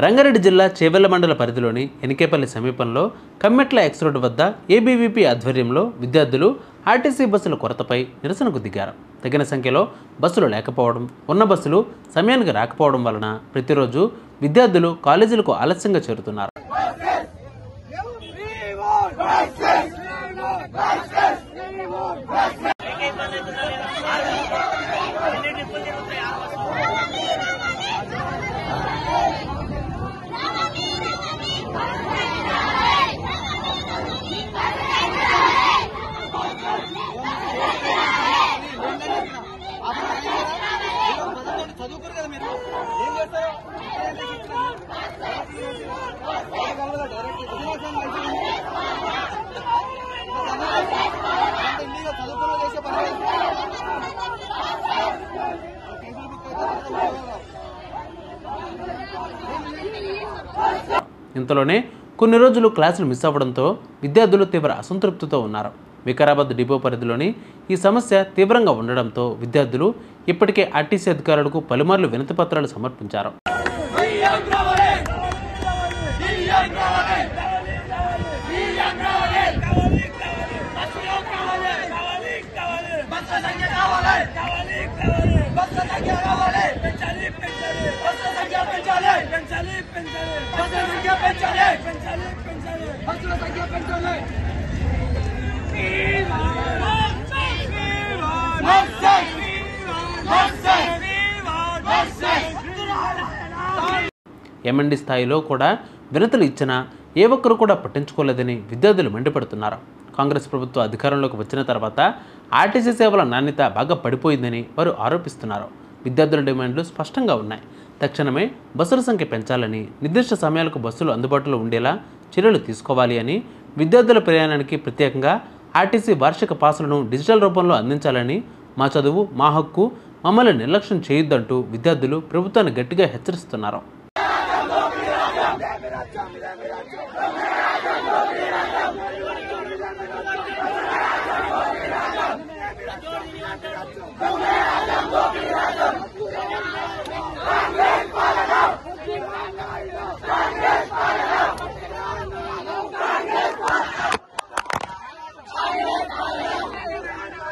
రంగారెడ్డి జిల్లా చేవెళ్ల మండల పరిధిలోని ఎనికేపల్లి సమీపంలో కమ్మెట్ల ఎక్స్ రోడ్డు వద్ద ఏబీవీపీ ఆధ్వర్యంలో విద్యార్థులు ఆర్టీసీ బస్సుల కొరతపై నిరసనకు దిగారు. తగిన సంఖ్యలో బస్సులు లేకపోవడం, ఉన్న బస్సులు సమయానికి రాకపోవడం వలన ప్రతిరోజు విద్యార్థులు కాలేజీలకు ఆలస్యంగా చేరుతున్నారు. ఇంతలోనే కొన్ని రోజులు క్లాసులు మిస్ అవ్వడంతో విద్యార్థులు తీవ్ర అసంతృప్తితో ఉన్నారు. వికారాబాద్ డిపో పరిధిలోని ఈ సమస్య తీవ్రంగా ఉండడంతో విద్యార్థులు ఇప్పటికే ఆర్టీసీ అధికారులకు పలుమార్లు వినతి పత్రాలు సమర్పించారు. ఎంఎన్డి స్థాయిలో కూడా వినతులు ఇచ్చినా ఏ ఒక్కరు కూడా పట్టించుకోలేదని విద్యార్థులు మండిపడుతున్నారు. కాంగ్రెస్ ప్రభుత్వ అధికారంలోకి వచ్చిన తర్వాత ఆర్టీసీ సేవల నాణ్యత బాగా పడిపోయిందని వారు ఆరోపిస్తున్నారు. విద్యార్థుల డిమాండ్లు స్పష్టంగా ఉన్నాయి. తక్షణమే బస్సుల సంఖ్య పెంచాలని, నిర్దిష్ట సమయాలకు బస్సులు అందుబాటులో ఉండేలా చర్యలు తీసుకోవాలి అని, విద్యార్థుల ప్రయాణానికి ప్రత్యేకంగా ఆర్టీసీ వార్షిక పాసులను డిజిటల్ రూపంలో అందించాలని, మా చదువు మా హక్కు, మమ్మల్ని నిర్లక్ష్యం చేయొద్దంటూ విద్యార్థులు ప్రభుత్వాన్ని గట్టిగా హెచ్చరిస్తున్నారు.